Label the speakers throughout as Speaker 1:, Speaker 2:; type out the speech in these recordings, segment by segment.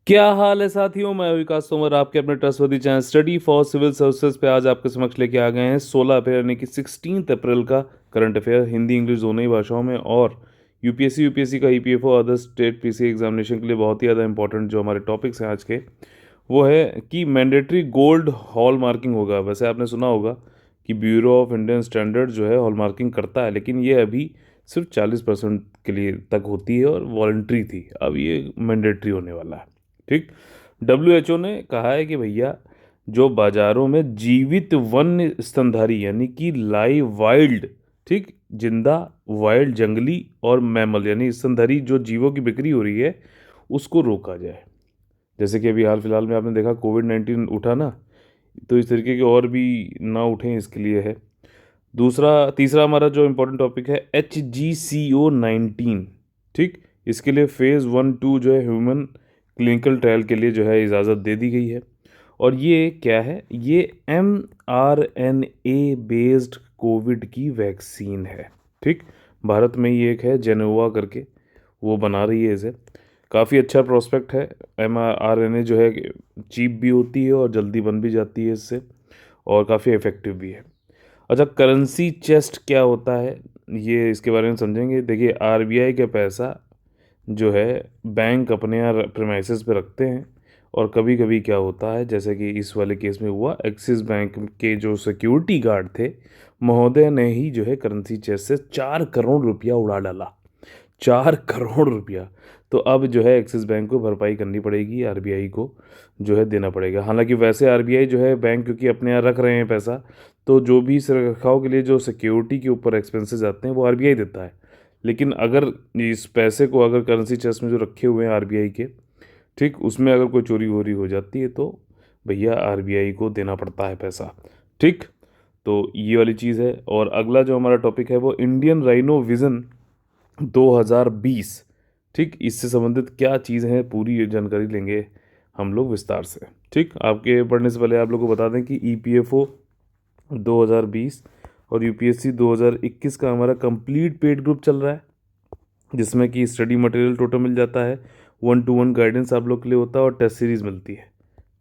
Speaker 1: क्या हाल है साथियों। मैं विकास तोमर आपके अपने trustworthy channel Study for Civil Services पे आज आपके समक्ष लेके आ गए हैं 16 अप्रैल यानी कि 16 अप्रैल का करंट अफेयर हिंदी इंग्लिश दोनों ही भाषाओं में। और यूपीएससी का EPFO other state PC examination के लिए बहुत ही ज़्यादा इंपॉर्टेंट जो हमारे टॉपिक्स हैं आज के, वो है कि मैंडेटरी गोल्ड हॉल मार्किंग होगा। वैसे आपने सुना होगा कि ब्यूरो ऑफ इंडियन स्टैंडर्ड जो है हॉल मार्किंग करता है, लेकिन ये अभी सिर्फ 40% के लिए तक होती है और वॉलंटरी थी। अब ये मैंडेटरी होने वाला है। ठीक। डब्ल्यूएचओ ने कहा है कि भैया जो बाजारों में जीवित वन्य स्तनधारी यानी कि लाइव वाइल्ड, ठीक, जिंदा वाइल्ड जंगली और मैमल यानी स्तनधारी जो जीवों की बिक्री हो रही है उसको रोका जाए। जैसे कि अभी हाल फिलहाल में आपने देखा कोविड-19 उठा ना, तो इस तरीके के और भी ना उठें इसके लिए है। तीसरा हमारा जो इम्पोर्टेंट टॉपिक है HGCO19। ठीक, इसके लिए फेज़ 1-2 जो है ह्यूमन क्लिनिकल ट्रायल के लिए जो है इजाज़त दे दी गई है। और ये क्या है? ये mRNA बेस्ड कोविड की वैक्सीन है। ठीक, भारत में ही एक है जेनोवा करके, वो बना रही है इसे। काफ़ी अच्छा प्रोस्पेक्ट है। mRNA जो है चीप भी होती है और जल्दी बन भी जाती है इससे, और काफ़ी इफ़ेक्टिव भी है। अच्छा, करेंसी चेस्ट क्या होता है, ये इसके बारे में समझेंगे। देखिए, आरबीआई का पैसा जो है बैंक अपने यहाँ प्रेमाइसेस पे रखते हैं, और कभी कभी क्या होता है, जैसे कि इस वाले केस में हुआ, एक्सिस बैंक के जो सिक्योरिटी गार्ड थे महोदय ने ही जो है करेंसी चेस्ट से 4 करोड़ रुपया उड़ा डाला। 4 करोड़ रुपया। तो अब जो है एक्सिस बैंक को भरपाई करनी पड़ेगी, आरबीआई को जो है देना पड़ेगा। हालांकि वैसे आरबीआई जो है बैंक क्योंकि अपने यहाँ रख रहे हैं पैसा, तो जो भी रखाव के लिए जो सिक्योरिटी के ऊपर एक्सपेंसेस आते हैं वो आरबीआई देता है। लेकिन अगर इस पैसे को अगर करेंसी चेस्ट में जो रखे हुए हैं आरबीआई के, ठीक, उसमें अगर कोई चोरी वोरी हो जाती है तो भैया आरबीआई को देना पड़ता है पैसा। ठीक, तो ये वाली चीज़ है। और अगला जो हमारा टॉपिक है वो इंडियन राइनो विज़न 2020। ठीक, इससे संबंधित क्या चीज़ है पूरी जानकारी लेंगे हम लोग विस्तार से। ठीक, आपके पढ़ने से पहले आप लोग को बता दें कि ईपीएफओ 2020 और यूपीएससी 2021 का हमारा कंप्लीट पेड ग्रुप चल रहा है, जिसमें कि स्टडी मटेरियल टोटल मिल जाता है, 1-to-1 गाइडेंस आप लोग के लिए होता है और टेस्ट सीरीज़ मिलती है।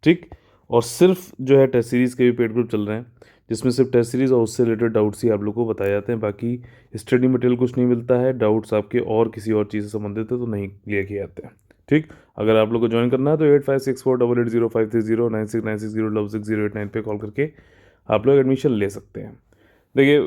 Speaker 1: ठीक, और सिर्फ जो है टेस्ट सीरीज़ के भी पेड ग्रुप चल रहे हैं, जिसमें सिर्फ टेस्ट सीरीज़ और उससे रिलेटेड डाउट्स ही आप लोग को बताए जाते हैं। बाकी स्टडी मटेरियल कुछ नहीं मिलता है, डाउट्स आपके और किसी और चीज़ से संबंधित है तो नहीं क्लियर किए जाते हैं। ठीक, अगर आप लोग को ज्वाइन करना है तो 8564880530 9696060689 पे कॉल करके आप लोग एडमिशन ले सकते हैं। देखिए,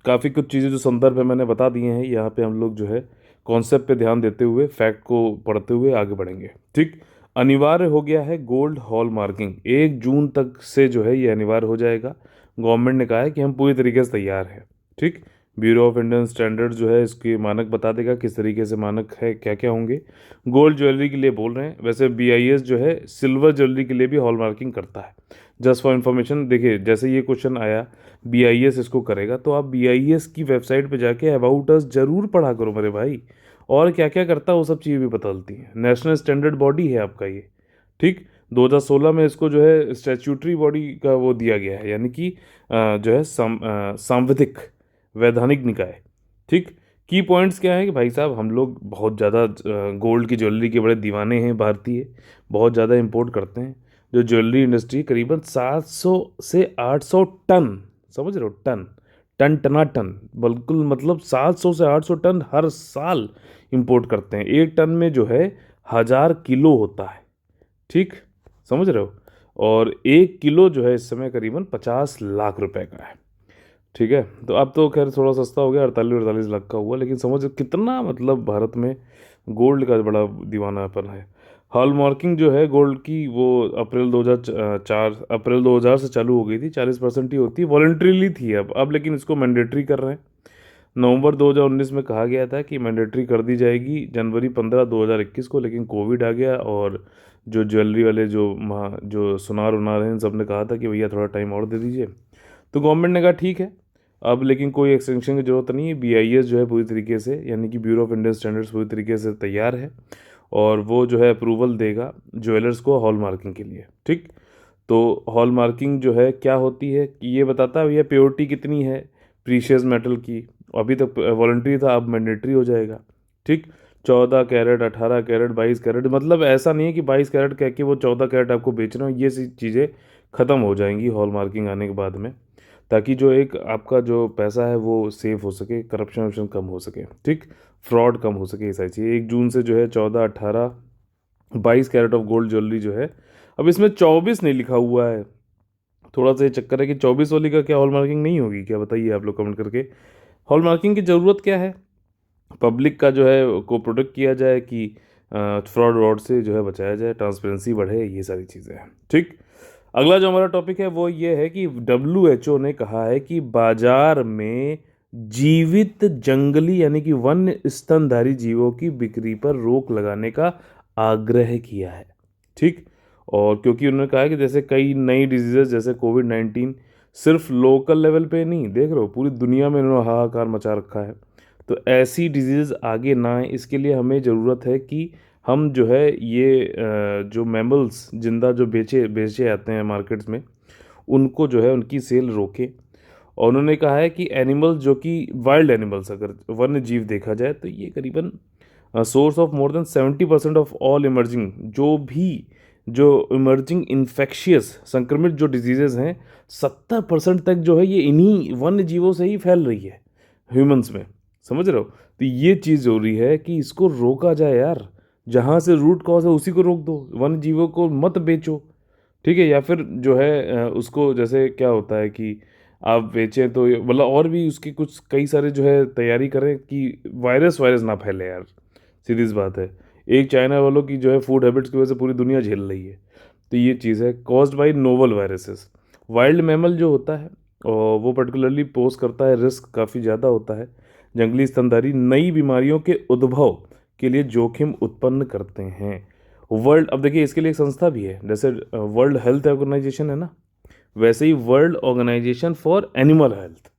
Speaker 1: काफ़ी कुछ चीज़ें जो संदर्भ है मैंने बता दिए हैं। यहाँ पे हम लोग जो है कॉन्सेप्ट पे ध्यान देते हुए फैक्ट को पढ़ते हुए आगे बढ़ेंगे। ठीक, अनिवार्य हो गया है गोल्ड हॉल मार्किंग, 1 जून तक से जो है ये अनिवार्य हो जाएगा। गवर्नमेंट ने कहा है कि हम पूरी तरीके से तैयार हैं। ठीक, ब्यूरो ऑफ इंडियन स्टैंडर्ड जो है इसके मानक बता देगा किस तरीके से मानक है, क्या क्या होंगे। गोल्ड ज्वेलरी के लिए बोल रहे हैं, वैसे बीआईएस जो है सिल्वर ज्वेलरी के लिए भी हॉल मार्किंग करता है। जस्ट फॉर इन्फॉर्मेशन, देखिए जैसे ये क्वेश्चन आया बीआईएस इसको करेगा, तो आप बीआईएस की वेबसाइट पे जाके अबाउट अस जरूर पढ़ा करो मेरे भाई। और क्या क्या करता है वो सब चीज़ें भी बदलती हैं। नेशनल स्टैंडर्ड बॉडी है आपका ये। ठीक, 2016 में इसको जो है स्टैट्यूटरी बॉडी का वो दिया गया है, यानी कि जो है सांविधिक वैधानिक निकाय। ठीक, की पॉइंट्स क्या है कि भाई साहब हम लोग बहुत ज़्यादा गोल्ड की ज्वेलरी के बड़े दीवाने हैं, भारतीय बहुत ज़्यादा इंपोर्ट करते हैं। जो ज्वेलरी इंडस्ट्री करीबन 700 से 800 टन, समझ रहे हो, टन टन टना टन, बिल्कुल मतलब 700 से 800 टन हर साल इंपोर्ट करते हैं। एक टन में जो है 1000 किलो होता है। ठीक, समझ रहे हो। और 1 किलो जो है इस समय करीबन 50 लाख रुपए का है। ठीक है, तो अब तो खैर थोड़ा सस्ता हो गया, 48-48 लाख का हुआ, लेकिन समझ कितना मतलब भारत में गोल्ड का बड़ा दीवानापन है। हॉलमार्किंग जो है गोल्ड की वो अप्रैल 2000 से चालू हो गई थी। 40% ही होती है, वॉलंटरीली थी। अब लेकिन इसको मैंडेटरी कर रहे हैं। नवंबर 2019 में कहा गया था कि मैंडेटरी कर दी जाएगी जनवरी 15 2021 को, लेकिन कोविड आ गया और जो ज्वेलरी वाले जो सुनार उनार हैं इन सब ने कहा था कि भैया थोड़ा टाइम और दे दीजिए। तो गवर्नमेंट ने कहा ठीक है, अब लेकिन कोई एक्सटेंशन की ज़रूरत नहीं है। बीआईएस जो है पूरी तरीके से, यानी कि ब्यूरो ऑफ इंडियन स्टैंडर्ड्स, पूरी तरीके से तैयार है और वो जो है अप्रूवल देगा ज्वेलर्स को हॉल मार्किंग के लिए। ठीक, तो हॉल मार्किंग जो है क्या होती है कि ये बताता है भैया प्योरिटी कितनी है प्रीशियस मेटल की। अभी तक वॉलंटरी था, अब मैंडेटरी हो जाएगा। ठीक, 14 कैरेट, 18 कैरेट, 22 कैरेट, मतलब ऐसा नहीं है कि 22 कैरेट कह के वो 14 कैरेट आपको बेच रहे हो। ये सी चीज़ें ख़त्म हो जाएंगी हॉल मार्किंग आने के बाद में, ताकि जो एक आपका जो पैसा है वो सेफ हो सके, करप्शन वर्प्शन कम हो सके, ठीक, फ्रॉड कम हो सके, ये सारी चीज़ें। 1 जून से जो है 14, 18, 22 कैरेट ऑफ गोल्ड ज्वेलरी जो है, अब इसमें 24 नहीं लिखा हुआ है। थोड़ा सा ये चक्कर है कि 24 वाली का क्या हॉल मार्किंग नहीं होगी क्या? बताइए आप लोग कमेंट करके। हॉल मार्किंग की ज़रूरत क्या है? पब्लिक का जो है को प्रोटेक्ट किया जाए कि फ्रॉड वॉड से जो है बचाया जाए, ट्रांसपेरेंसी बढ़े, ये सारी चीज़ें हैं, ठीक। अगला जो हमारा टॉपिक है वो ये है कि WHO ने कहा है कि बाजार में जीवित जंगली यानी कि वन्य स्तनधारी जीवों की बिक्री पर रोक लगाने का आग्रह किया है, ठीक। और क्योंकि उन्होंने कहा है कि जैसे कई नई डिजीजेस जैसे कोविड-19 सिर्फ लोकल लेवल पे नहीं, देख रहे हो पूरी दुनिया में उन्होंने हाहाकार मचा रखा है। तो ऐसी डिजीज़ आगे ना आए, इसके लिए हमें ज़रूरत है कि हम जो है ये जो मैमल्स जिंदा जो बेचे बेचे जाते हैं मार्केट्स में, उनको जो है उनकी सेल रोकें। और उन्होंने कहा है कि एनिमल्स जो कि वाइल्ड एनिमल्स, अगर वन्य जीव देखा जाए तो ये करीबन source of more than 70% of all emerging, जो इमर्जिंग इन्फेक्शियस संक्रमित जो डिजीजेज हैं, 70% तक जो है ये इन्हीं वन्य जीवों से ही फैल रही है ह्यूमंस में। समझ रहे हो? तो ये चीज़ ज़रूरी है कि इसको रोका जाए यार। जहाँ से रूट कॉज है उसी को रोक दो, वन्य जीवों को मत बेचो, ठीक है। या फिर जो है उसको जैसे क्या होता है कि आप बेचें तो मतलब और भी उसकी कुछ कई सारे जो है तैयारी करें कि वायरस वायरस ना फैले यार। सीधी सी बात है, एक चाइना वालों की जो है फूड हैबिट्स की वजह से पूरी दुनिया झेल रही है। तो ये चीज़ है caused by novel viruses. Wild mammal जो होता है और वो पर्टिकुलरली पोज करता है, रिस्क काफ़ी ज़्यादा होता है। जंगली स्तनधारी नई बीमारियों के उद्भव के लिए जोखिम उत्पन्न करते हैं। वर्ल्ड, अब देखिए इसके लिए एक संस्था भी है, जैसे वर्ल्ड हेल्थ ऑर्गेनाइजेशन है ना, वैसे ही world organisation for animal health,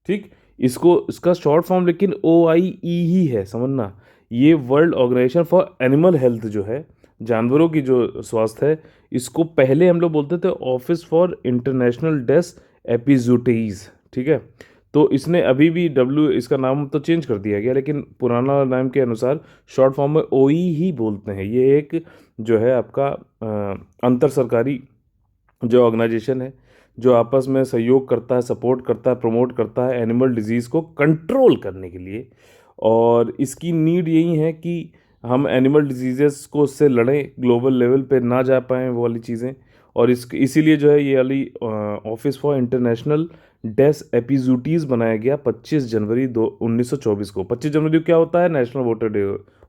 Speaker 1: ठीक। इसको इसका शॉर्ट फॉर्म लेकिन OIE ही है, समझना। ये world organisation for animal health जो है, जानवरों की जो स्वास्थ्य है, इसको पहले हम लोग बोलते थे ऑफिस फॉर इंटरनेशनल डेस्क एपिजूटीज, ठीक है। तो इसने अभी भी इसका नाम तो चेंज कर दिया गया, लेकिन पुराना नाम के अनुसार शॉर्ट फॉर्म में OE ही बोलते हैं। ये एक जो है आपका अंतर सरकारी जो ऑर्गेनाइजेशन है, जो आपस में सहयोग करता है, सपोर्ट करता है, प्रमोट करता है एनिमल डिजीज़ को कंट्रोल करने के लिए। और इसकी नीड यही है कि हम एनिमल डिजीज़ेस को उससे लड़ें, ग्लोबल लेवल पे ना जा पाएँ वो वाली चीज़ें। और इसीलिए जो है ये वाली ऑफिस फॉर इंटरनेशनल डेस्क एपिजूटीज़ बनाया गया 25 जनवरी 1924 को। 25 जनवरी को क्या होता है? नेशनल वोटर डे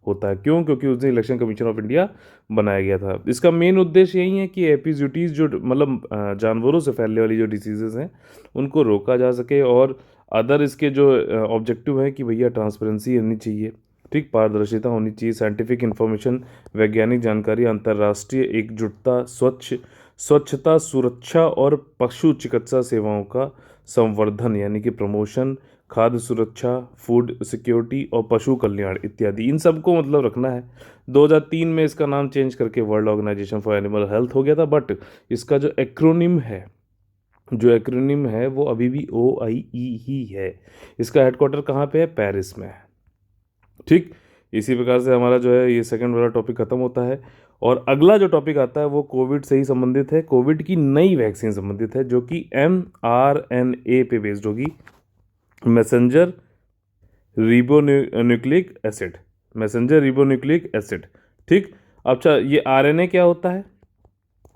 Speaker 1: होता है। क्यों? क्योंकि उस दिन इलेक्शन कमीशन ऑफ इंडिया बनाया गया था। इसका मेन उद्देश्य यही है कि एपिजूटीज़ जो मतलब जानवरों से फैलने वाली जो डिसीजेज हैं उनको रोका जा सके। और अदर इसके जो ऑब्जेक्टिव है कि भैया ट्रांसपेरेंसी होनी चाहिए, ठीक, पारदर्शिता होनी चाहिए, साइंटिफिक इंफॉर्मेशन, वैज्ञानिक जानकारी, अंतर्राष्ट्रीय एकजुटता, स्वच्छता, सुरक्षा और पशु चिकित्सा सेवाओं का संवर्धन यानी कि प्रमोशन, खाद्य सुरक्षा, फूड सिक्योरिटी और पशु कल्याण इत्यादि, इन सब को मतलब रखना है। 2003 में इसका नाम चेंज करके World organisation for animal Health हो गया था, बट इसका जो एक्रोनिम है वो अभी भी OIE ही है। इसका हेडक्वार्टर कहाँ पे है? पेरिस में है, ठीक। इसी प्रकार से हमारा जो है ये सेकंड वाला टॉपिक खत्म होता है। और अगला जो टॉपिक आता है वो कोविड से ही संबंधित है, कोविड की नई वैक्सीन संबंधित है, जो कि mRNA पे बेस्ड होगी, मैसेंजर रिबोन्यूक्लिक एसिड, ठीक। अच्छा, ये RNA क्या होता है?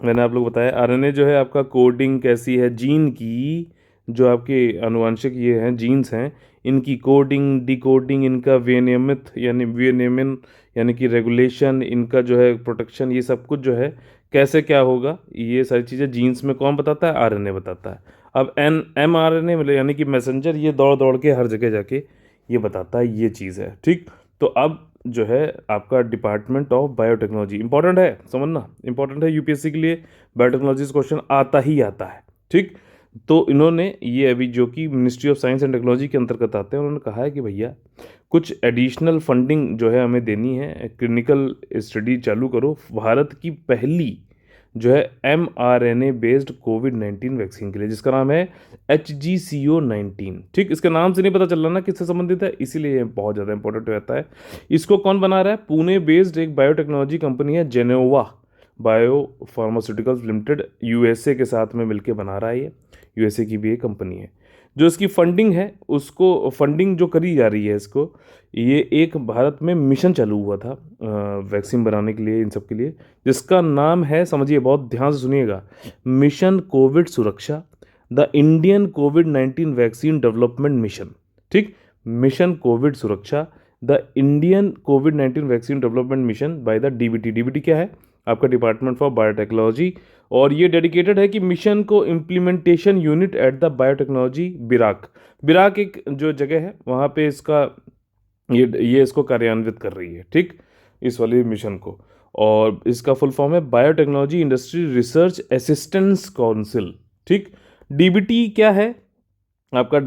Speaker 1: मैंने आप लोग बताया RNA जो है आपका कोडिंग कैसी है जीन की, जो आपके आनुवंशिक ये हैं जीन्स हैं, इनकी कोडिंग डिकोडिंग, इनका विनियमन यानी कि रेगुलेशन, इनका जो है प्रोटेक्शन, ये सब कुछ जो है कैसे क्या होगा, ये सारी चीज़ें जीन्स में कौन बताता है? RNA बताता है। अब mRNA मतलब यानी कि मैसेंजर, ये दौड़ दौड़ के हर जगह जाके ये बताता है, ये चीज़ है, ठीक। तो अब जो है आपका डिपार्टमेंट ऑफ बायोटेक्नोलॉजी इंपॉर्टेंट है, समझना इंपॉर्टेंट है, यूपीएससी के लिए बायोटेक्नोलॉजी से क्वेश्चन आता ही आता है, ठीक। तो इन्होंने ये अभी जो कि ministry of science and technology के अंतर्गत आते हैं, उन्होंने कहा है कि भैया कुछ एडिशनल फंडिंग जो है हमें देनी है, क्लिनिकल स्टडी चालू करो। भारत की पहली जो है mRNA बेस्ड कोविड-19 वैक्सीन के लिए, जिसका नाम है HGCO19। ठीक, इसके नाम से नहीं पता चल रहा ना किससे संबंधित है, इसीलिए ये बहुत ज़्यादा इंपॉर्टेंट रहता है। इसको कौन बना रहा है? पुणे बेस्ड एक बायोटेक्नोलॉजी कंपनी है, Gennova Biopharmaceuticals Limited, USA के साथ में मिलकर बना रहा है ये। यूएसए की भी एक कंपनी है। जो इसकी फंडिंग है, उसको फंडिंग जो करी जा रही है इसको, ये एक भारत में मिशन चालू हुआ था वैक्सीन बनाने के लिए, इन सब के लिए, जिसका नाम है, समझिए बहुत ध्यान से सुनिएगा, मिशन कोविड सुरक्षा, the Indian covid vaccine development mission. ठीक, मिशन कोविड सुरक्षा, the Indian covid vaccine development mission by the DBT. DBT क्या है? आपका डिपार्टमेंट फॉर बायोटेक्नोलॉजी। और ये डेडिकेटेड है कि मिशन को implementation unit at the biotechnology BIRAC, BIRAC एक जो जगह है वहाँ पे इसका ये इसको कार्यान्वित कर रही है। ठीक, इस वाले मिशन को। और इसका फुल फॉर्म है biotechnology industry research assistance council. ठीक, डीबीटी क्या है? आपका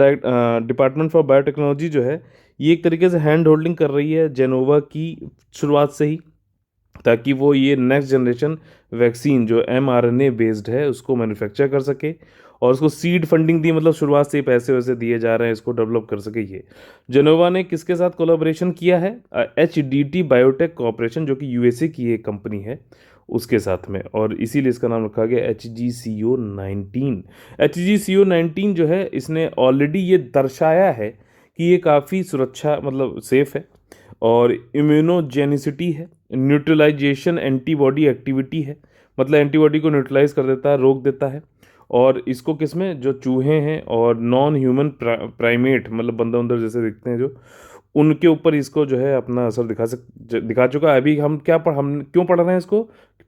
Speaker 1: डिपार्टमेंट फॉर बायोटेक्नोलॉजी जो है, ये एक तरीके से हैंड होल्डिंग कर रही है जेनोवा की शुरुआत से ही, ताकि वो ये नेक्स्ट जनरेशन वैक्सीन जो mRNA बेस्ड है उसको मैन्युफैक्चर कर सके। और उसको सीड फंडिंग दी, मतलब शुरुआत से ही पैसे वैसे दिए जा रहे हैं इसको डेवलप कर सके ये। जेनोवा ने किसके साथ कोलैबोरेशन किया है? HDT बायोटेक कॉर्पोरेशन, जो कि यूएसए की एक कंपनी है, उसके साथ में। और इसीलिए इसका नाम रखा गया HGCO19। HGCO19 जो है, इसने ऑलरेडी ये दर्शाया है कि ये काफ़ी सुरक्षा, मतलब सेफ़ है, और इम्यूनोजेनिसिटी है, न्यूट्रलाइजेशन एंटीबॉडी एक्टिविटी है, मतलब एंटीबॉडी को न्यूट्रलाइज कर देता है, रोक देता है। और इसको किसमें, जो चूहे हैं और नॉन ह्यूमन प्राइमेट, मतलब बंदर उंदर जैसे दिखते हैं जो, उनके ऊपर इसको जो है अपना असर दिखा चुका है। अभी हम क्यों पढ़ रहे हैं इसको?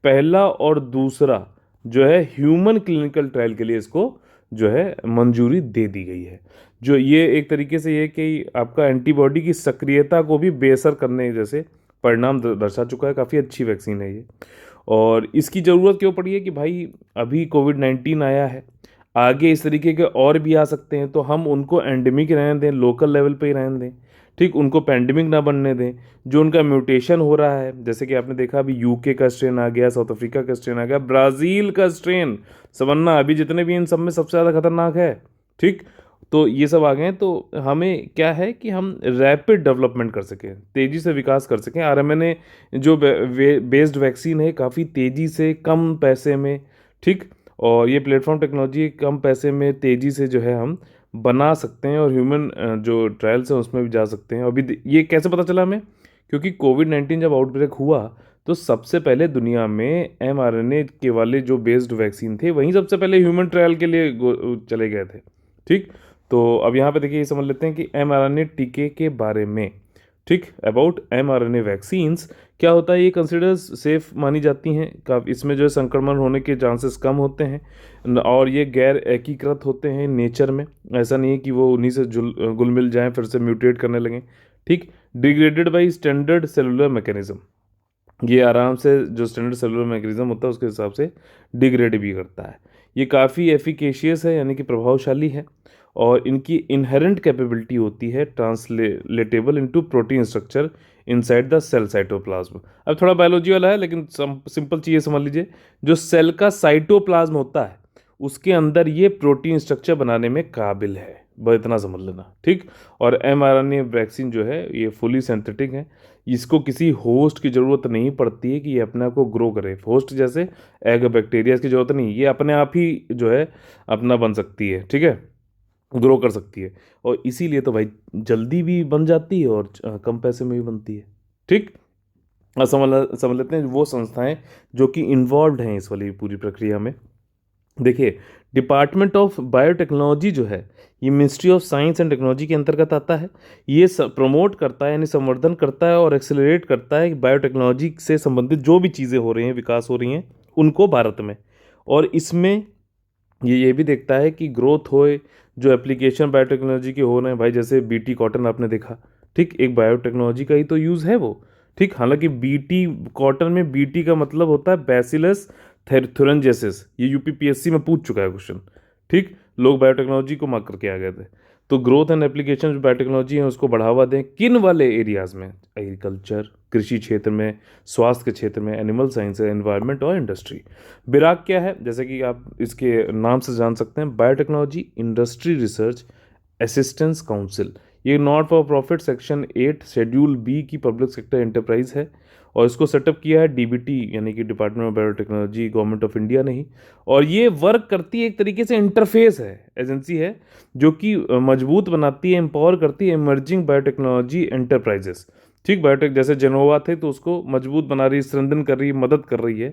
Speaker 1: पहला और दूसरा जो है ह्यूमन क्लिनिकल ट्रायल के लिए इसको जो है मंजूरी दे दी गई है। जो ये एक तरीके से ये कि आपका एंटीबॉडी की सक्रियता को भी बेअसर करने जैसे परिणाम दर्शा चुका है। काफ़ी अच्छी वैक्सीन है ये। और इसकी ज़रूरत क्यों पड़ी है कि भाई अभी कोविड-19 आया है, आगे इस तरीके के और भी आ सकते हैं, तो हम उनको एंडेमिक रहने दें, लोकल लेवल पे ही रहने दें। ठीक, उनको पैंडेमिक ना बनने दें। जो उनका म्यूटेशन हो रहा है, जैसे कि आपने देखा अभी यूके का स्ट्रेन आ गया, साउथ अफ्रीका का स्ट्रेन आ गया, ब्राज़ील का स्ट्रेन, समझना अभी जितने भी इन सब में सबसे ज़्यादा खतरनाक है। ठीक, तो ये सब आ गए हैं, तो हमें क्या है कि हम रैपिड डेवलपमेंट कर सकें, तेज़ी से विकास कर सकें। आरएमएनए जो बेस्ड वैक्सीन है, काफ़ी तेज़ी से कम पैसे में, ठीक, और ये प्लेटफॉर्म टेक्नोलॉजी कम पैसे में तेज़ी से जो है हम बना सकते हैं, और ह्यूमन जो ट्रायल्स हैं उसमें भी जा सकते हैं। अभी ये कैसे पता चला हमें? क्योंकि कोविड-19 जब आउटब्रेक हुआ, तो सबसे पहले दुनिया में mRNA के वाले जो बेस्ड वैक्सीन थे, वहीं सबसे पहले ह्यूमन ट्रायल के लिए चले गए थे। ठीक, तो अब यहाँ पे देखिए, ये समझ लेते हैं कि mRNA टीके के बारे में। ठीक, अबाउट mRNA वैक्सीन्स क्या होता है, ये कंसिडर्स सेफ मानी जाती हैं, काफ़ी इसमें जो है संक्रमण होने के चांसेस कम होते हैं, और ये गैर एकीकृत होते हैं नेचर में। ऐसा नहीं है कि वो उन्हीं से घुल मिल जाएं फिर से म्यूटेट करने लगें। ठीक, degraded by standard cellular mechanism, ये आराम से जो स्टैंडर्ड सेलुलर मैकेनिज्म होता है उसके हिसाब से डिग्रेड भी करता है। ये काफ़ी एफिकेशियस है, यानी कि प्रभावशाली है, और इनकी इनहेरेंट कैपेबिलिटी होती है translatable into protein structure inside the cell cytoplasm. अब थोड़ा बायोलॉजी वाला है, लेकिन सिंपल चीज़ें समझ लीजिए। जो सेल का साइटोप्लाज्म होता है, उसके अंदर ये प्रोटीन स्ट्रक्चर बनाने में काबिल है, बस इतना समझ लेना। ठीक, और mRNA वैक्सीन जो है ये फुली सिंथेटिक है, इसको किसी होस्ट की ज़रूरत नहीं पड़ती है कि ये अपने आप को ग्रो करे। होस्ट जैसे एग बैक्टीरिया की ज़रूरत नहीं, ये अपने आप ही जो है अपना बन सकती है। ठीक है, ग्रो कर सकती है, और इसीलिए तो भाई जल्दी भी बन जाती है और कम पैसे में भी बनती है। ठीक, अब समझ लेते हैं वो संस्थाएं जो कि इन्वॉल्व हैं इस वाली पूरी प्रक्रिया में। देखिए, डिपार्टमेंट ऑफ बायोटेक्नोलॉजी जो है, ये ministry of science and technology के अंतर्गत आता है। ये प्रमोट करता है, यानी संवर्धन करता है और एक्सेलरेट करता है कि बायोटेक्नोलॉजी से संबंधित जो भी चीज़ें हो रही हैं, विकास हो रही हैं, उनको भारत में। और इसमें ये भी देखता है कि ग्रोथ होए, जो एप्लीकेशन बायोटेक्नोलॉजी के हो रहे हैं भाई, जैसे बीटी कॉटन आपने देखा। ठीक, एक बायोटेक्नोलॉजी का ही तो यूज़ है वो। ठीक, हालांकि बीटी कॉटन में बीटी का मतलब होता है बैसिलस थुरंजेसिस, ये यूपीपीएससी में पूछ चुका है क्वेश्चन। ठीक, लोग बायोटेक्नोलॉजी को मार्क करके आ गए थे। तो ग्रोथ एंड एप्लीकेशन जो बायोटेक्नोलॉजी है उसको बढ़ावा दें, किन वाले एरियाज़ में? एग्रीकल्चर, कृषि क्षेत्र में, स्वास्थ्य के क्षेत्र में, एनिमल साइंस, एनवायरनमेंट और इंडस्ट्री। बिराक क्या है, जैसे कि आप इसके नाम से जान सकते हैं, biotechnology industry research assistance council. ये not for profit section 8 schedule B की पब्लिक सेक्टर एंटरप्राइज है और इसको सेटअप किया है डीबीटी यानी कि department of biotechnology, government of India ने ही। और ये वर्क करती है एक तरीके से, इंटरफेस है, एजेंसी है जो कि मजबूत बनाती है, एम्पावर करती है इमर्जिंग बायोटेक्नोलॉजी एंटरप्राइजेस। ठीक, बायोटेक जैसे जेनोवा थे तो उसको मजबूत बना रही है, स्ट्रेंथन कर रही है, मदद कर रही है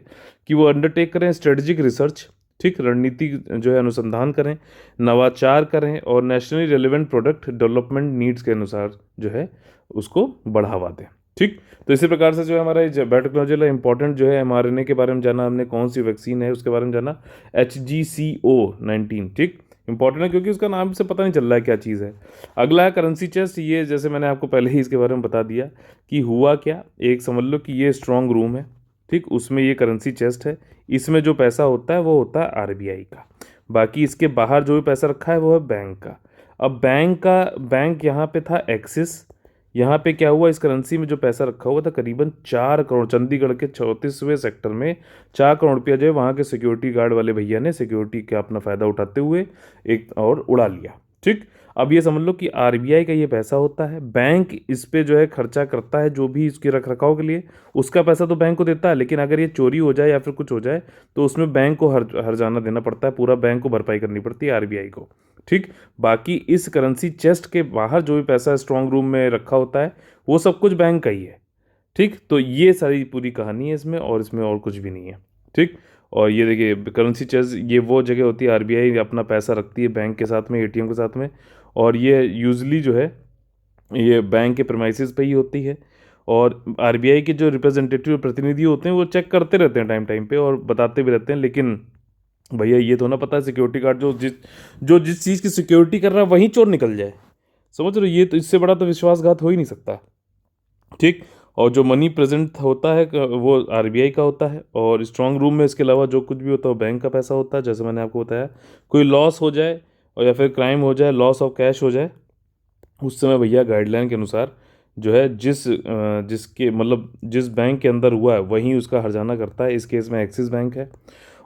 Speaker 1: कि वो अंडरटेक करें स्ट्रेटजिक रिसर्च, ठीक, रणनीति जो है अनुसंधान करें, नवाचार करें और nationally relevant product development needs के अनुसार जो है उसको बढ़ावा दें। ठीक, तो इसी प्रकार से जो है हमारा बायोटेक्नोलॉजी इंपॉर्टेंट जो है mRNA के बारे में जाना हमने, कौन सी वैक्सीन है उसके बारे में जाना, HGCO19। ठीक, इंपॉर्टेंट है क्योंकि उसका नाम से पता नहीं चल रहा है क्या चीज़ है। अगला है करेंसी चेस्ट। ये जैसे मैंने आपको पहले ही इसके बारे में बता दिया कि हुआ क्या, एक समझ लो कि ये स्ट्रॉन्ग रूम है, ठीक, उसमें ये करेंसी चेस्ट है, इसमें जो पैसा होता है वो होता है आरबीआई का, बाकी इसके बाहर जो भी पैसा रखा है वो है बैंक का। अब बैंक यहाँ पे था एक्सिस, यहाँ पे क्या हुआ, इस करेंसी में जो पैसा रखा हुआ था करीबन 4 करोड़, चंडीगढ़ के 34वें सेक्टर में 4 करोड़ रुपया जो है वहाँ के सिक्योरिटी गार्ड वाले भैया ने सिक्योरिटी का अपना फ़ायदा उठाते हुए एक और उड़ा लिया। ठीक, अब ये समझ लो कि आरबीआई का ये पैसा होता है, बैंक इस पे जो है खर्चा करता है, जो भी इसके रख रखाव के लिए उसका पैसा तो बैंक को देता है, लेकिन अगर ये चोरी हो जाए या फिर कुछ हो जाए तो उसमें बैंक को हर्जाना देना पड़ता है, पूरा बैंक को भरपाई करनी पड़ती है आरबीआई को। ठीक, बाकी इस करेंसी चेस्ट के बाहर जो भी पैसा स्ट्रांग रूम में रखा होता है वो सब कुछ बैंक का ही है। ठीक, तो ये सारी पूरी कहानी है इसमें, और इसमें और कुछ भी नहीं है। ठीक, और ये देखिए करेंसी चेस्ट ये वो जगह होती है, आरबीआई अपना पैसा रखती है बैंक के साथ में, एटीएम के साथ में, और ये यूजली जो है ये बैंक के प्रेमाइसिस पे ही होती है। और आरबीआई के जो रिप्रेजेंटेटिव प्रतिनिधि होते हैं वो चेक करते रहते हैं टाइम टाइम पे और बताते भी रहते हैं, लेकिन भैया ये तो ना पता है सिक्योरिटी गार्ड जो जिस चीज़ की सिक्योरिटी कर रहा है वहीं चोर निकल जाए, समझ रहे हो, ये तो इससे बड़ा तो विश्वासघात हो ही नहीं सकता। ठीक, और जो मनी प्रेजेंट होता है वो आरबीआई का होता है, और स्ट्रांग रूम में इसके अलावा जो कुछ भी होता है वो बैंक का पैसा होता है। जैसे मैंने आपको बताया, कोई लॉस हो जाए और या फिर क्राइम हो जाए, लॉस ऑफ कैश हो जाए, उस समय भैया गाइडलाइन के अनुसार जो है जिसके मतलब जिस बैंक के अंदर हुआ है वहीं उसका हर्जाना करता है। इस केस में एक्सिस बैंक है।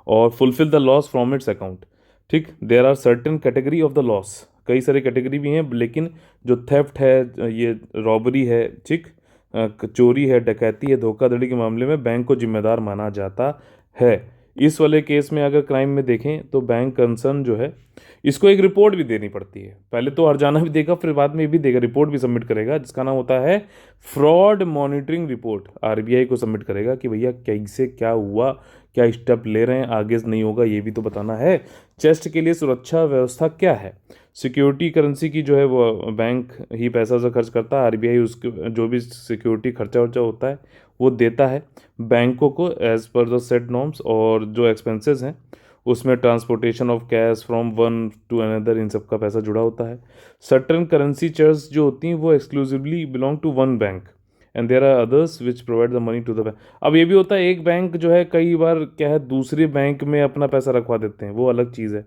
Speaker 1: और fulfil the loss from its account. ठीक, there are certain category of the loss, कई सारी कैटेगरी भी हैं, लेकिन जो थेफ्ट है, ये रॉबरी है, ठीक, चोरी है, डकैती है, धोखाधड़ी के मामले में बैंक को जिम्मेदार माना जाता है। इस वाले केस में अगर क्राइम में देखें तो बैंक कंसर्न जो है इसको एक रिपोर्ट भी देनी पड़ती है, पहले तो हर्जाना भी देगा फिर बाद में ये भी देगा, रिपोर्ट भी सबमिट करेगा जिसका नाम होता है फ्रॉड मॉनिटरिंग रिपोर्ट। आरबीआई को सबमिट करेगा कि भैया कैसे क्या हुआ, क्या स्टेप ले रहे हैं, आगे से नहीं होगा ये भी तो बताना है। चेस्ट के लिए सुरक्षा व्यवस्था क्या है, सिक्योरिटी करेंसी की जो है वो बैंक ही पैसा से खर्च करता है, आरबीआई उसके जो भी सिक्योरिटी खर्चा वर्चा होता है वो देता है बैंकों को as per the set norms, और जो एक्सपेंसेस हैं उसमें transportation of cash from one to another, इन सब का पैसा जुड़ा होता है। सर्टेन करेंसी चेयर्स जो होती हैं वो exclusively belong to one bank and there are others which provide the money to the bank. अब ये भी होता है एक बैंक जो है कई बार क्या है दूसरे बैंक में अपना पैसा रखवा देते हैं, वो अलग चीज़ है।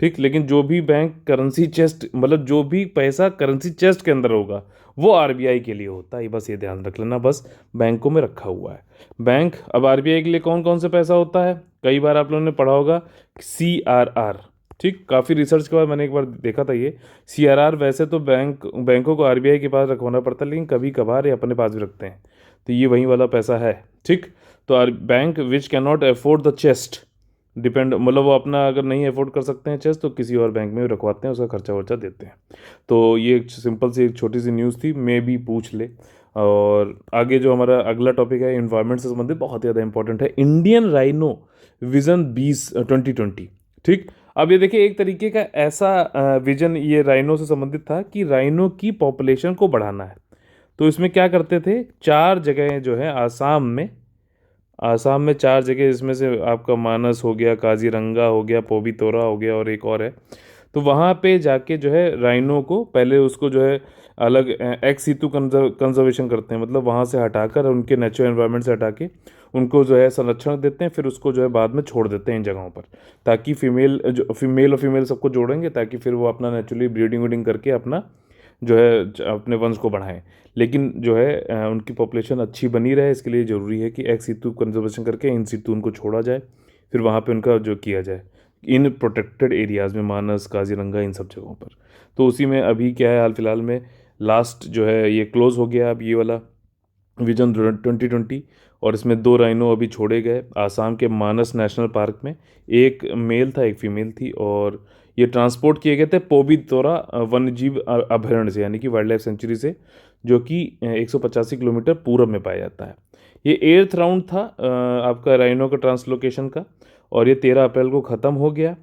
Speaker 1: ठीक, लेकिन जो भी बैंक करेंसी चेस्ट मतलब जो भी पैसा करेंसी चेस्ट के अंदर होगा वो आरबीआई के लिए होता है, बस ये ध्यान रख लेना, बस बैंकों में रखा हुआ है बैंक। अब आरबीआई के लिए कौन कौन से पैसा होता है, कई बार आप लोगों ने पढ़ा होगा CRR। ठीक, काफ़ी रिसर्च के बाद मैंने एक बार देखा था ये CRR, वैसे तो बैंकों को आरबीआई के पास रखवाना पड़ता है, लेकिन कभी कभार ये अपने पास भी रखते हैं, तो ये वही वाला पैसा है। ठीक, तो bank which can not afford the chest depend, मतलब वो अपना अगर नहीं अफोर्ड कर सकते हैं चेस्ट तो किसी और बैंक में भी रखवाते हैं, उसका खर्चा वर्चा देते हैं। तो ये एक सिंपल सी एक छोटी सी न्यूज़ थी, मे भी पूछ ले। और आगे जो हमारा अगला टॉपिक है इन्वायरमेंट से संबंधित, बहुत ज़्यादा इंपॉर्टेंट है, इंडियन राइनो विजन 2020। ठीक, अब ये देखिए एक तरीके का ऐसा विजन ये राइनो से संबंधित था कि राइनो की पॉपुलेशन को बढ़ाना है। तो इसमें क्या करते थे, 4 जगह जो है आसाम में 4 जगह, इसमें से आपका मानस हो गया, काजीरंगा हो गया, पोबितोरा हो गया और एक और है। तो वहाँ पे जाके जो है राइनो को पहले उसको जो है अलग एक्स सितु कंजर्वेशन करते हैं, मतलब वहाँ से हटाकर उनके नेचुरल एनवायरनमेंट से हटा के उनको जो है संरक्षण देते हैं, फिर उसको जो है बाद में छोड़ देते हैं इन जगहों पर, ताकि फीमेल और फीमेल सबको जोड़ेंगे ताकि फिर वो अपना नेचुरली ब्रीडिंग करके अपना जो है अपने वंश को बढ़ाएं। लेकिन जो है उनकी पॉपुलेशन अच्छी बनी रहे, इसके लिए ज़रूरी है कि एक्स सितु कंजर्वेशन करके इन सितु उनको छोड़ा जाए, फिर वहाँ पे उनका जो किया जाए इन प्रोटेक्टेड एरियाज़ में, मानस, काजीरंगा, इन सब जगहों पर। तो उसी में अभी क्या है, हाल फिलहाल में लास्ट जो है ये क्लोज हो गया अब ये वाला विजन 2020, और इसमें 2 राइनो अभी छोड़े गए आसाम के मानस नेशनल पार्क में। एक मेल था, एक फीमेल थी, और ये ट्रांसपोर्ट किए गए थे पोबितोरा वन्यजीव अभयारण्य से, यानी कि वाइल्ड लाइफ सेंचुरी से, जो कि 185 किलोमीटर पूरब में पाया जाता है। ये 8th राउंड था आपका राइनो का ट्रांसलोकेशन का, और ये 13 अप्रैल को ख़त्म हो गया।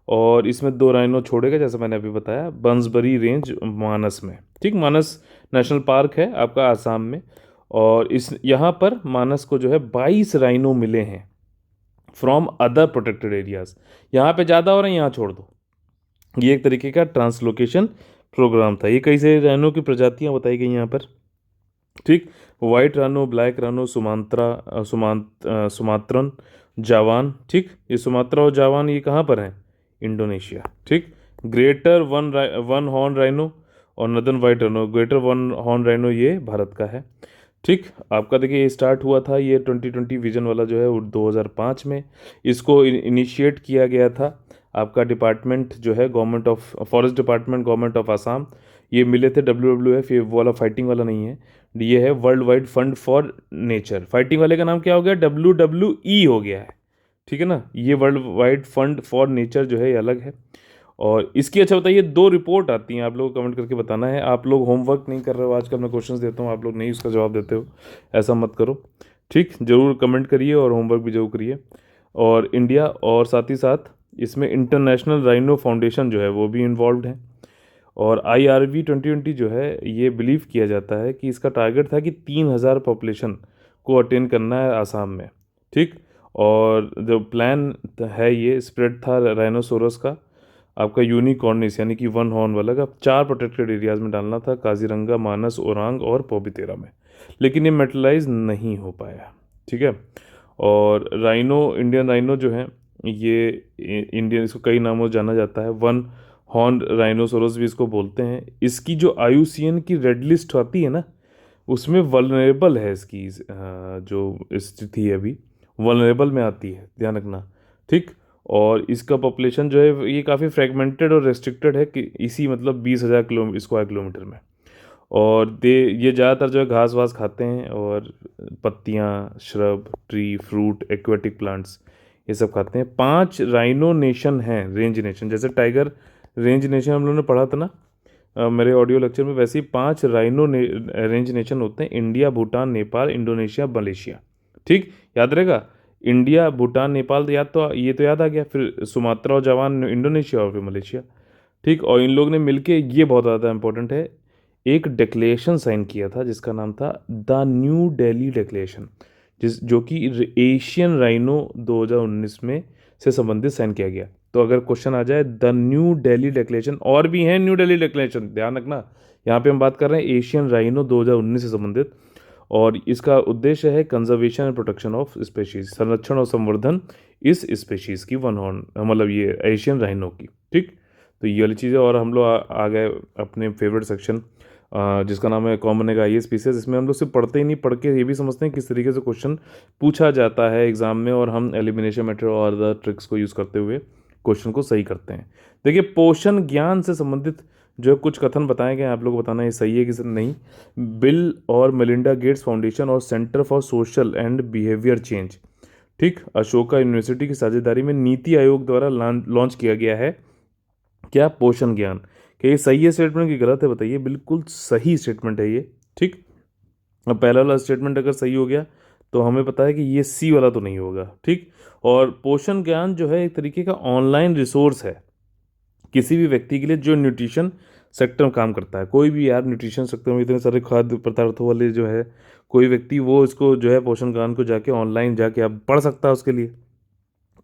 Speaker 1: और इसमें 2 राइनो छोड़े गए, जैसे मैंने अभी बताया, बंसबरी रेंज मानस में। ठीक, मानस नेशनल पार्क है आपका आसाम में, और इस यहाँ पर मानस को जो है 22 राइनो मिले हैं फ्रॉम अदर प्रोटेक्टेड एरियाज। यहाँ पे ज़्यादा हो रहे हैं, यहाँ छोड़ दो। ये एक तरीके का ट्रांसलोकेशन प्रोग्राम था। ये कई सारी राइनो की प्रजातियाँ बताई गई यहाँ पर। ठीक, वाइट रानो, ब्लैक रानो, सुमात्रन, जावान। ठीक, ये सुमात्रा और जावान ये कहाँ पर हैं? इंडोनेशिया। ठीक, ग्रेटर वन हॉर्न राइनो और northern white rhino, greater one horn rhino ये भारत का है। ठीक, आपका देखिए ये स्टार्ट हुआ था ये 2020 विजन वाला जो है वो 2005 में। इसको इनिशिएट किया गया था आपका डिपार्टमेंट जो है government of forest department, government of Assam. ये मिले थे WWF, ये वो वाला फाइटिंग वाला नहीं है, ये है world wide fund for nature. Fighting वाले का नाम क्या हो गया? WWE हो गया है। ठीक है ना, ये world wide fund for nature जो है ये अलग है। और इसकी अच्छा बताइए, 2 रिपोर्ट आती हैं, आप लोग कमेंट करके बताना है। आप लोग होमवर्क नहीं कर रहे हो, आजकल मैं क्वेश्चंस देता हूँ, आप लोग नहीं उसका जवाब देते हो, ऐसा मत करो। ठीक, ज़रूर कमेंट करिए और होमवर्क भी जरूर करिए। और इंडिया और साथ ही साथ इसमें इंटरनेशनल राइनो फाउंडेशन जो है वो भी इन्वॉल्व है। और IRV 2020 जो है ये बिलीव किया जाता है कि इसका टारगेट था कि 3000 पॉपुलेशन को अटेन करना है आसाम में। ठीक, और जो प्लान है ये स्प्रेड था राइनोसोरस का आपका यूनिकॉर्निस, यानी कि वन हॉर्न वाला का 4 प्रोटेक्टेड एरियाज में डालना था, काजीरंगा, मानस, ओरांग और पोबितेरा में। लेकिन ये मेटलाइज नहीं हो पाया। ठीक है, और राइनो, इंडियन राइनो जो है ये इंडियन, इसको कई नामों से जाना जाता है, वन हॉर्न राइनोसोरस भी इसको बोलते हैं। इसकी जो IUCN की रेड लिस्ट आती है ना, उसमें वल्नरेबल है इसकी जो स्थिति है अभी, वल्नरेबल में आती है, ध्यान रखना। ठीक, और इसका पॉपुलेशन जो है ये काफ़ी फ्रेगमेंटेड और रेस्ट्रिक्टेड है कि इसी मतलब 20,000 स्क्वायर किलोमीटर में। और ये ज़्यादातर जो है घास वास खाते हैं, और पत्तियाँ, shrub, tree, fruit, aquatic plants ये सब खाते हैं। 5 राइनो नेशन हैं, रेंज नेशन, जैसे टाइगर रेंज नेशन हम लोगों ने पढ़ा था ना मेरे ऑडियो लेक्चर में, वैसे ही 5 राइनो रेंज नेशन होते हैं, India, Bhutan, Nepal, Indonesia, Malaysia. ठीक, याद रहेगा, इंडिया, भूटान, नेपाल, तो याद, तो ये तो याद आ गया, फिर सुमात्रा और जावान इंडोनेशिया, और फिर मलेशिया। ठीक, और इन लोग ने मिलके, ये बहुत ज़्यादा इंपॉर्टेंट है, एक डिक्लेरेशन साइन किया था जिसका नाम था द न्यू दिल्ली डिक्लेरेशन, जो कि एशियन राइनो 2019 में से संबंधित साइन किया गया। तो अगर क्वेश्चन आ जाए द न्यू दिल्ली डिक्लेरेशन, और भी है न्यू दिल्ली डिक्लेरेशन, ध्यान रखना, यहाँ पे हम बात कर रहे हैं एशियन राइनो 2019 से संबंधित। और इसका उद्देश्य है conservation and protection of species, संरक्षण और संवर्धन इस स्पेशीज की, वन हॉर्न मतलब ये एशियन राइनो की। ठीक, तो ये वाली चीज़ें। और हम लोग आ गए अपने फेवरेट सेक्शन जिसका नाम है कौन बनेगा IAS PCS। इसमें हम लोग सिर्फ पढ़ते ही नहीं, पढ़ के ये भी समझते हैं किस तरीके से क्वेश्चन पूछा जाता है एग्जाम में, और हम एलिमिनेशन मेथड और अदर ट्रिक्स को यूज़ करते हुए क्वेश्चन को सही करते हैं। देखिए, पोषण ज्ञान से संबंधित जो है कुछ कथन बताए गए हैं, आप लोग को बताना है सही है कि नहीं। बिल और मेलिंडा गेट्स फाउंडेशन और centre for social and behaviour change, ठीक, अशोका यूनिवर्सिटी की साझेदारी में नीति आयोग द्वारा लॉन्च किया गया है क्या? पोषण ज्ञान। क्या ये सही है स्टेटमेंट कि गलत है? बताइए। बिल्कुल सही स्टेटमेंट है ये। ठीक, अब पहला वाला स्टेटमेंट अगर सही हो गया तो हमें पता है कि ये सी वाला तो नहीं होगा। ठीक, और पोषण ज्ञान जो है एक तरीके का ऑनलाइन रिसोर्स है किसी भी व्यक्ति के लिए जो न्यूट्रिशन सेक्टर में काम करता है। कोई भी यार न्यूट्रिशन सेक्टर में इतने सारे खाद्य पदार्थों वाले जो है कोई व्यक्ति, वो इसको जो है पोषण ज्ञान को जाके ऑनलाइन जाके आप पढ़ सकता है उसके लिए।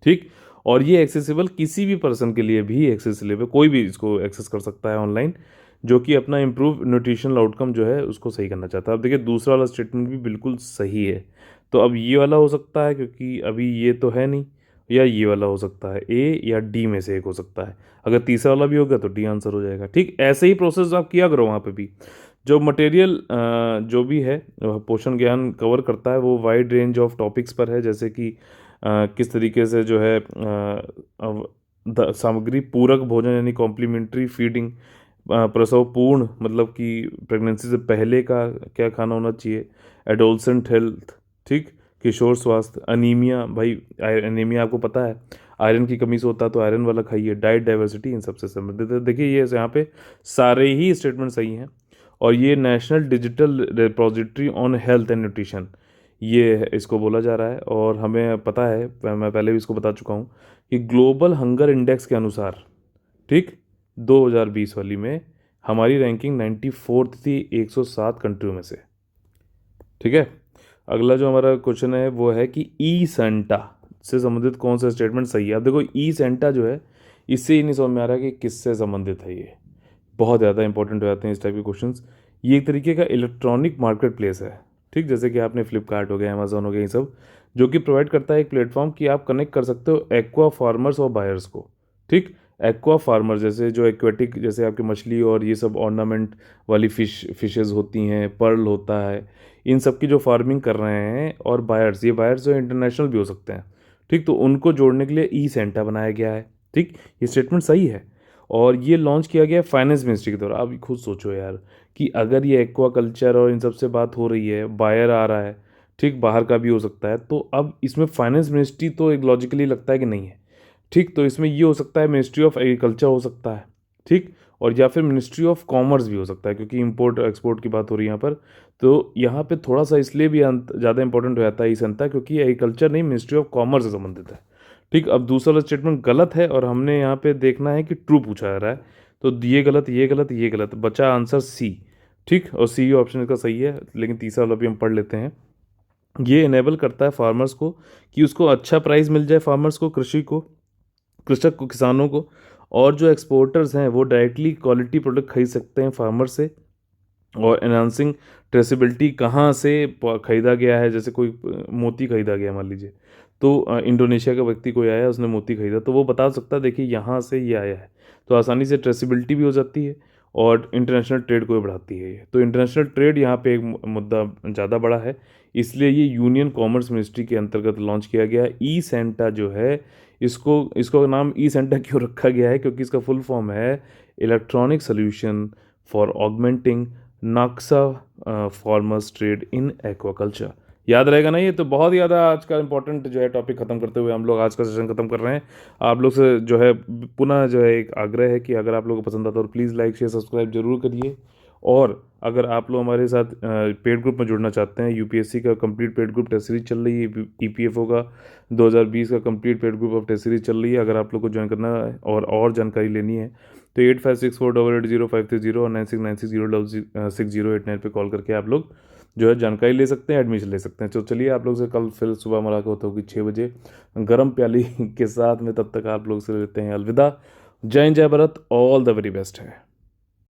Speaker 1: ठीक, और ये एक्सेसिबल किसी भी पर्सन के लिए भी एक्सेसिबल, कोई भी इसको एक्सेस कर सकता है ऑनलाइन, जो कि अपना इम्प्रूव न्यूट्रिशनल आउटकम जो है उसको सही करना चाहता है। अब देखिए दूसरा वाला स्टेटमेंट भी बिल्कुल सही है, तो अब ये वाला हो सकता है क्योंकि अभी ये तो है नहीं, या ये वाला हो सकता है, ए या डी में से एक हो सकता है। अगर तीसरा वाला भी होगा तो डी आंसर हो जाएगा। ठीक, ऐसे ही प्रोसेस आप किया करो वहाँ पे भी। जो मटेरियल जो भी है पोषण ज्ञान कवर करता है वो वाइड रेंज ऑफ टॉपिक्स पर है, जैसे कि किस तरीके से जो है सामग्री पूरक भोजन यानी कॉम्प्लीमेंट्री फीडिंग, प्रसव पूर्ण मतलब कि प्रेगनेंसी से पहले का क्या खाना होना चाहिए, एडोलसेंट हेल्थ, ठीक, किशोर स्वास्थ्य, अनीमिया, भाई अनीमिया आपको पता है आयरन की कमी से होता है तो आयरन वाला खाइए, डाइट डाइवर्सिटी, इन सबसे संबंधित है। देखिए ये यहाँ पे सारे ही स्टेटमेंट सही हैं। और ये national digital repository on health and nutrition, ये इसको बोला जा रहा है। और हमें पता है, मैं पहले भी इसको बता चुका हूँ कि ग्लोबल हंगर इंडेक्स के अनुसार, ठीक, 2020 वाली में हमारी रैंकिंग 94th थी 107 कंट्रियों में से। ठीक है, अगला जो हमारा क्वेश्चन है वो है कि ई सेंटा से संबंधित कौन सा स्टेटमेंट सही है। अब देखो ई सेंटा जो है इससे ही नहीं समझ में आ रहा कि किससे संबंधित है ये। बहुत ज़्यादा इंपॉर्टेंट हो जाते हैं इस टाइप के क्वेश्चंस। ये एक तरीके का इलेक्ट्रॉनिक मार्केट प्लेस है, ठीक, जैसे कि आपने फ्लिपकार्ट हो गया, अमेजोन हो गया, ये सब जो कि प्रोवाइड करता है एक प्लेटफॉर्म कि आप कनेक्ट कर सकते हो एक्वा फार्मर्स और बायर्स को। ठीक, एक्वा फार्मर जैसे जो एक्वेटिक, जैसे आपकी मछली और ये सब ऑर्नामेंट वाली फिशेज होती हैं, पर्ल होता है, इन सब की जो फार्मिंग कर रहे हैं, और बायर्स, ये बायर्स जो इंटरनेशनल भी हो सकते हैं। ठीक, तो उनको जोड़ने के लिए ई सेंटा बनाया गया है। ठीक, ये स्टेटमेंट सही है। और ये लॉन्च किया गया है फाइनेंस मिनिस्ट्री के द्वारा। अब खुद सोचो यार कि अगर ये एक्वा कल्चर और इन सब से बात हो रही है, बायर आ रहा है, ठीक, बाहर का भी हो सकता है, तो अब इसमें फाइनेंस मिनिस्ट्री तो एक लॉजिकली लगता है कि नहीं है। ठीक, तो इसमें ये हो सकता है मिनिस्ट्री ऑफ एग्रीकल्चर हो सकता है, ठीक, और या फिर मिनिस्ट्री ऑफ कॉमर्स भी हो सकता है, क्योंकि इंपोर्ट एक्सपोर्ट की बात हो रही है यहाँ पर। तो यहाँ पे थोड़ा सा इसलिए भी ज़्यादा इंपॉर्टेंट हो जाता है इस अंतर, क्योंकि एग्रीकल्चर नहीं, मिनिस्ट्री ऑफ कॉमर्स से संबंधित है। ठीक, अब दूसरा वाला स्टेटमेंट गलत है और हमने यहाँ पे देखना है कि ट्रू पूछा जा रहा है, तो ये गलत, ये गलत, ये गलत, बचा आंसर सी। ठीक, और सी ऑप्शन इसका सही है, लेकिन तीसरा वाला भी हम पढ़ लेते हैं। ये इनेबल करता है फार्मर्स को कि उसको अच्छा प्राइस मिल जाए, फार्मर्स को, कृषक को, किसानों को, और जो एक्सपोर्टर्स हैं वो डायरेक्टली क्वालिटी प्रोडक्ट खरीद सकते हैं फार्मर से। और एनहांसिंग ट्रेसिबिलिटी, कहाँ से खरीदा गया है, जैसे कोई मोती खरीदा गया मान लीजिए, तो इंडोनेशिया का व्यक्ति कोई आया, उसने मोती खरीदा, तो वो बता सकता है देखिए यहाँ से ये आया है, तो आसानी से ट्रेसिबिलिटी भी हो जाती है और इंटरनेशनल ट्रेड को भी बढ़ाती है ये। तो इंटरनेशनल ट्रेड यहाँ पे एक मुद्दा ज़्यादा बड़ा है, इसलिए ये यूनियन कॉमर्स मिनिस्ट्री के अंतर्गत लॉन्च किया गया। ई सेंटा जो है, इसको इसको नाम ई सेंटा क्यों रखा गया है, क्योंकि इसका फुल फॉर्म है electronic solution for augmenting NaCSA farmers trade in aquaculture. याद रहेगा ना, ये तो बहुत ही ज़्यादा आज का इंपॉर्टेंट जो है टॉपिक ख़त्म करते हुए हम लोग आज का सेशन ख़त्म कर रहे हैं। आप लोग से जो है पुनः जो है एक आग्रह है कि अगर आप लोगों को पसंद आता है तो प्लीज़ लाइक शेयर सब्सक्राइब जरूर करिए। और अगर आप लोग हमारे साथ पेड ग्रुप में जुड़ना चाहते हैं, यूपीएससी का complete paid group test series चल रही है, ईपीएफओ का 2020 का complete paid group of test series चल रही है, अगर आप लोग को ज्वाइन करना है और जानकारी लेनी है तो 8564880530 और 96960608 पे कॉल करके आप लोग जो है जानकारी ले सकते हैं, एडमिशन ले सकते हैं। तो चलिए आप लोग से कल फिर सुबह मुलाकात होगी 6 बजे गर्म प्याली के साथ में, तब तक आप लोग से लेते हैं अलविदा। जय हिंद, जय Bharat, all the very best है।